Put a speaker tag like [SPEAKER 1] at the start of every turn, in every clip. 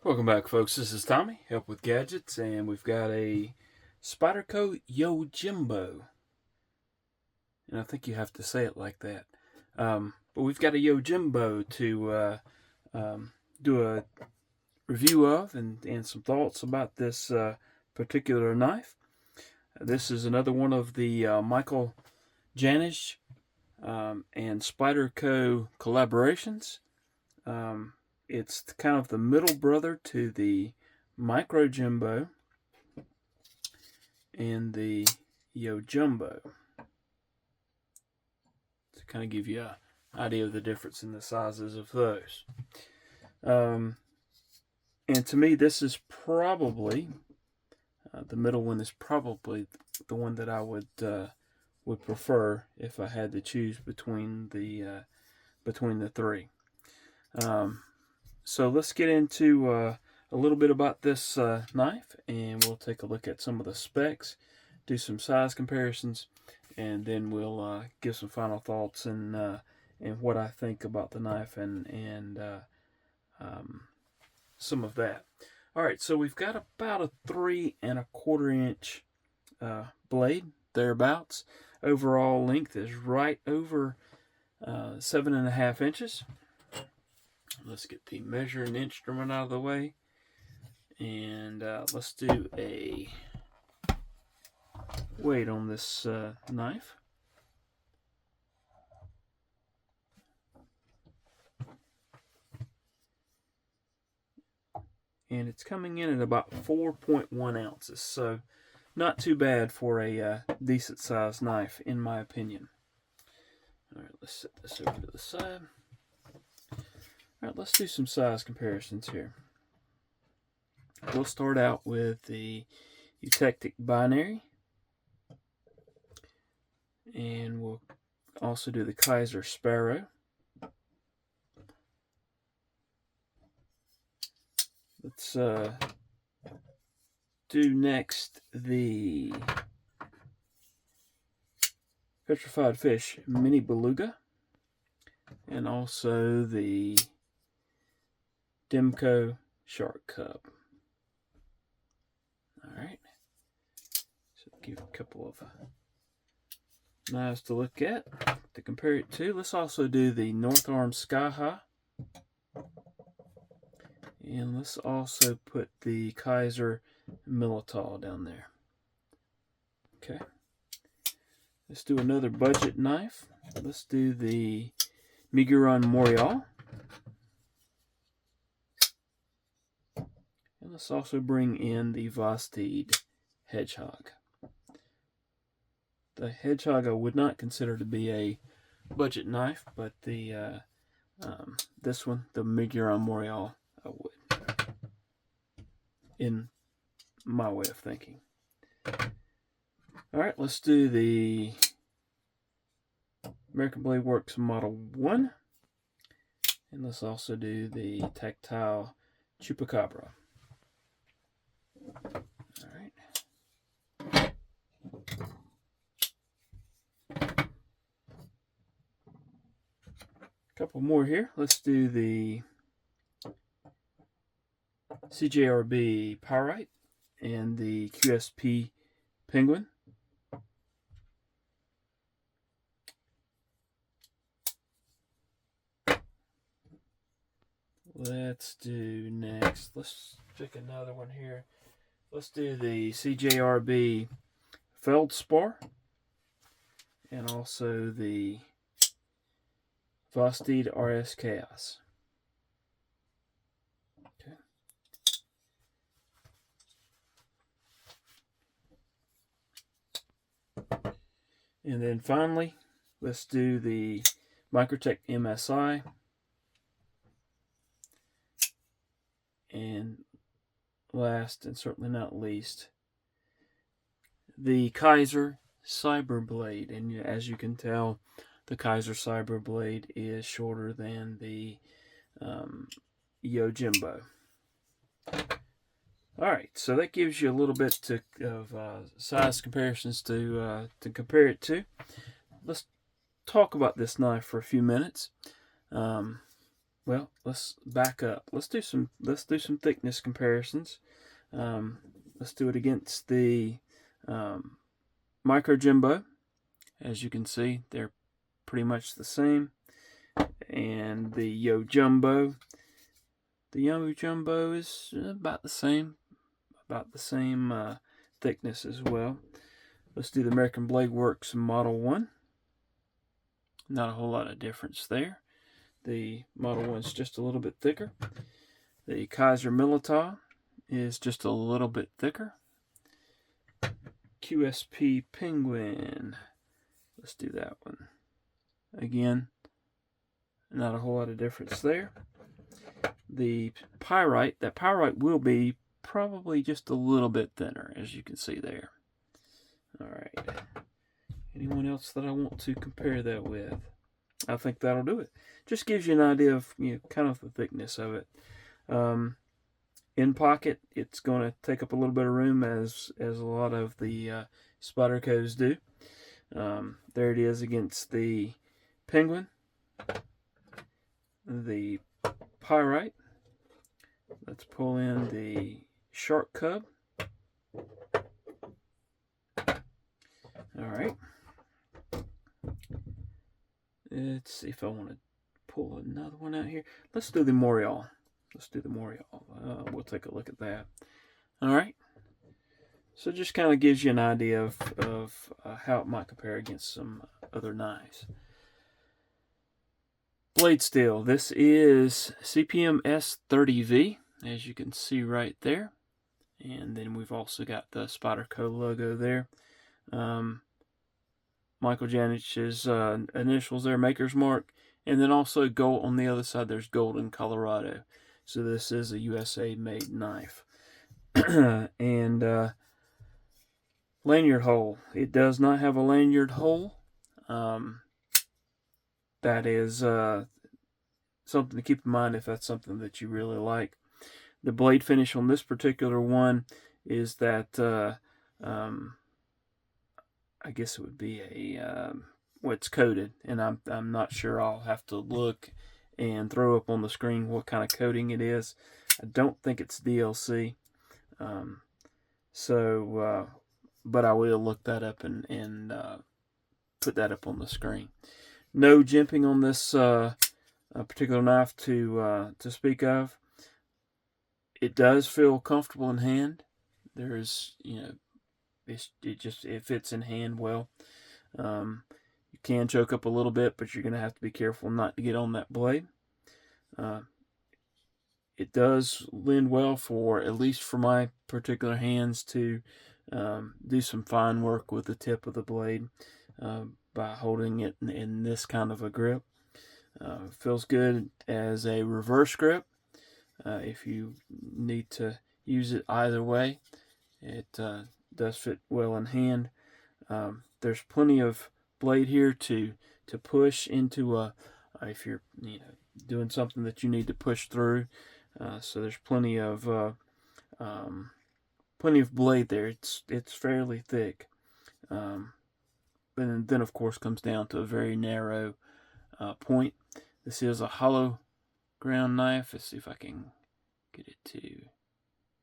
[SPEAKER 1] Welcome back, folks. This is Tommy, Help with Gadgets, and we've got a Spyderco Yojimbo. And I think you have to say it like that. But we've got a Yojimbo to do a review of and some thoughts about this particular knife. This is another one of the Michael Janisch and Spyderco collaborations. It's kind of the middle brother to the Micro Jimbo and the Yojimbo, to kind of give you an idea of the difference in the sizes of those. And to me, this is probably the middle one is probably the one that I would prefer if I had to choose between the three. So let's get into a little bit about this knife, and we'll take a look at some of the specs, do some size comparisons, and then we'll give some final thoughts and what I think about the knife and some of that. All right, so we've got about a 3¼ inch blade thereabouts. Overall length is right over 7½ inches. Let's get the measuring instrument out of the way, and let's do a weight on this knife. And it's coming in at about 4.1 ounces, so not too bad for a decent sized knife, in my opinion. All right, let's set this over to the side. All right, let's do some size comparisons here. We'll start out with the Eutectic binary, and we'll also do the Kaiser Sparrow. Let's do next the Petrified Fish Mini Beluga, and also the Demco Shark Cub. Alright, so give a couple of knives to look at, to compare it to. Let's also do the North Arm Sky High. And let's also put the Kaiser Militao down there. Okay. Let's do another budget knife. Let's do the Miguron Morial. And let's also bring in the Vosteed Hedgehog. The Hedgehog I would not consider to be a budget knife, but the this one, the Miguron Morial, I would, in my way of thinking. Alright, let's do the American Blade Works Model 1. And let's also do the Tactile Chupacabra. Alright. Couple more here. Let's do the CJRB Pyrite and the QSP Penguin. Let's do next. Let's pick another one here. Let's do the CJRB Feldspar and also the Vosteed RS Chaos. Okay. And then finally, let's do the Microtech MSI. And last and certainly not least, the Kaiser Cyberblade. And as you can tell, the Kaiser Cyberblade is shorter than the Yojimbo. Alright, so that gives you a little bit of size comparisons to compare it to. Let's talk about this knife for a few minutes. well, let's back up. Let's do some thickness comparisons. Let's do it against the Micro Jimbo. As you can see, they're pretty much the same. And the Yojimbo. The Yojimbo is about the same thickness as well. Let's do the American Blade Works Model 1. Not a whole lot of difference there. The Model 1 is just a little bit thicker. The Kaiser Militar is just a little bit thicker. QSP Penguin. Let's do that one. Again, not a whole lot of difference there. The Pyrite, that Pyrite will be probably just a little bit thinner, as you can see there. Alright. Anyone else that I want to compare that with? I think that'll do it. Just gives you an idea of, kind of the thickness of it. In pocket, it's going to take up a little bit of room, as a lot of the Spydercos do. There it is against the Penguin, the Pyrite. Let's pull in the Shark Cub. Alright. Let's see if I want to pull another one out here. Let's do the Morial. We'll take a look at that. Alright. So it just kind of gives you an idea of how it might compare against some other knives. Blade steel. This is CPM S30V, as you can see right there. And then we've also got the Spyderco logo there. Michael Janich's initials there, maker's mark. And then also gold on the other side, there's gold in Colorado. So this is a USA made knife. And lanyard hole. It does not have a lanyard hole. That is something to keep in mind if that's something that you really like. The blade finish on this particular one is that I guess it would be a what's coated, and I'm not sure. I'll have to look and throw up on the screen what kind of coating it is. I don't think it's DLC, but I will look that up and put that up on the screen. No jimping on this particular knife to speak of. It does feel comfortable in hand. There's, it fits in hand well. You can choke up a little bit, but you're going to have to be careful not to get on that blade. It does lend well for, at least for my particular hands, to do some fine work with the tip of the blade by holding it in this kind of a grip. Feels good as a reverse grip. If you need to use it either way, it does fit well in hand. There's plenty of blade here to push into if you're doing something that you need to push through. So there's plenty of blade there. It's fairly thick. And then of course comes down to a very narrow point. This is a hollow ground knife. Let's see if I can get it to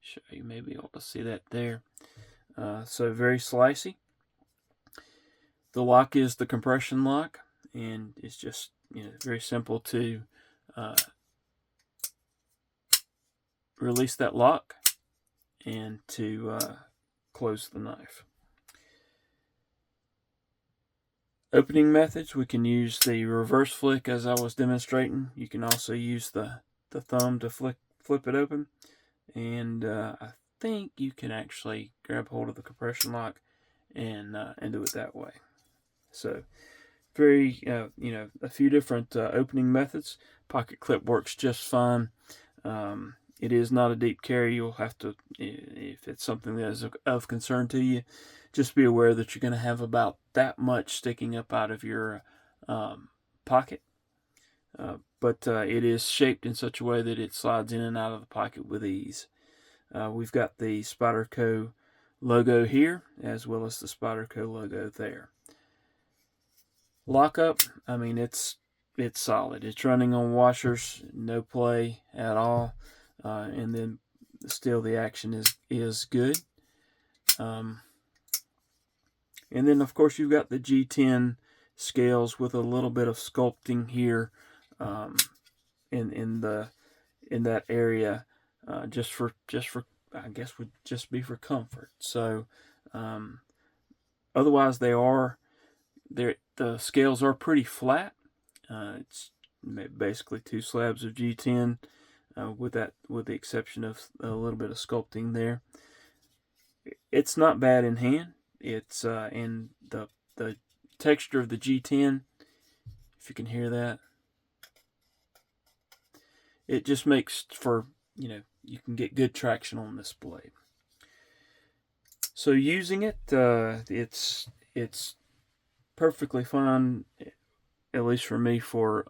[SPEAKER 1] show you. Maybe able to see that there. So very slicey. The lock is the compression lock, and it's just very simple to release that lock and to close the knife. Opening methods, we can use the reverse flick as I was demonstrating. You can also use the thumb to flip it open, and I think you can actually grab hold of the compression lock and do it that way. So very a few different opening methods. Pocket clip works just fine. It is not a deep carry. You'll have to, if it's something that is of concern to you, just be aware that you're going to have about that much sticking up out of your pocket. But it is shaped in such a way that it slides in and out of the pocket with ease. We've got the Spyderco logo here, as well as the Spyderco logo there. Lockup, I mean, it's it's solid. It's running on washers, no play at all, and then still the action is good. And then of course you've got the G10 scales with a little bit of sculpting here in that area, just for I guess would just be for comfort. So otherwise the scales are pretty flat. It's basically 2 slabs of G10 with the exception of a little bit of sculpting there. It's not bad in hand. It's and the texture of the G10, if you can hear that, it just makes for, you can get good traction on this blade. So using it, it's perfectly fine, at least for me, for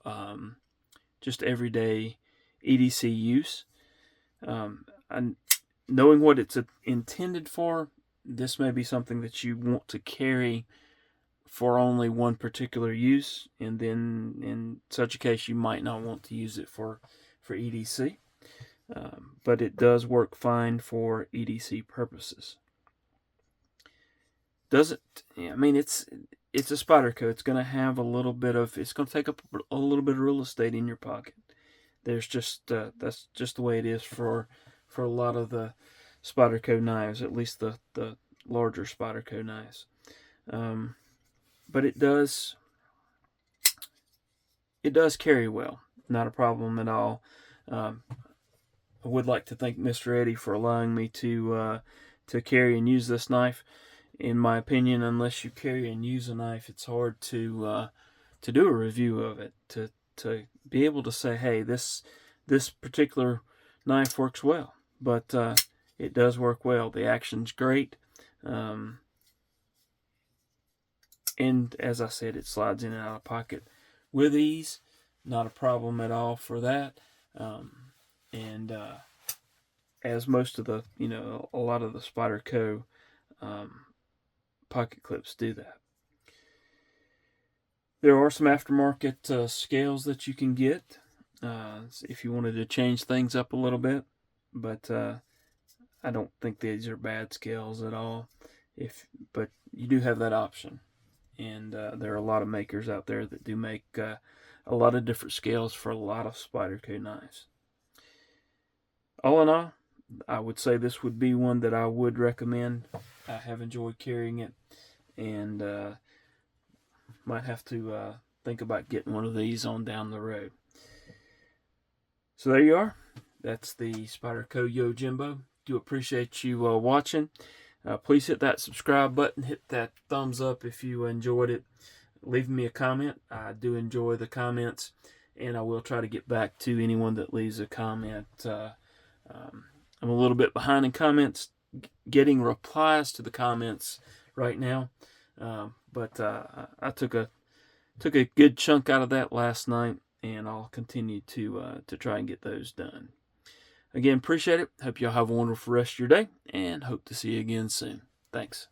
[SPEAKER 1] just everyday EDC use. And knowing what it's intended for, this may be something that you want to carry for only one particular use, and then in such a case you might not want to use it for EDC. But it does work fine for EDC purposes. Does it? I mean, it's a Spyderco. It's going to have it's going to take up a little bit of real estate in your pocket. There's just that's just the way it is for a lot of the Spyderco knives, at least the larger Spyderco knives. But it does carry well, not a problem at all. I would like to thank Mr. Eddie for allowing me to carry and use this knife. In my opinion, unless you carry and use a knife, it's hard to do a review of it, to be able to say, hey, this particular knife works well. But it does work well. The action's great. And as I said, it slides in and out of pocket with ease. Not a problem at all for that. As most of the, a lot of the Spyderco pocket clips do that. There are some aftermarket scales that you can get if you wanted to change things up a little bit, but I don't think these are bad scales at all. But you do have that option, and there are a lot of makers out there that do make a lot of different scales for a lot of Spyderco knives. All in all, I would say this would be one that I would recommend. I have enjoyed carrying it, and might have to think about getting one of these on down the road. So there you are. That's the Spyderco Yojimbo. Do appreciate you watching. Please hit that subscribe button. Hit that thumbs up if you enjoyed it. Leave me a comment. I do enjoy the comments, and I will try to get back to anyone that leaves a comment. I'm a little bit behind in comments, getting replies to the comments right now, but I took a good chunk out of that last night, and I'll continue to try and get those done. Again, appreciate it. Hope y'all have a wonderful rest of your day, and hope to see you again soon. Thanks.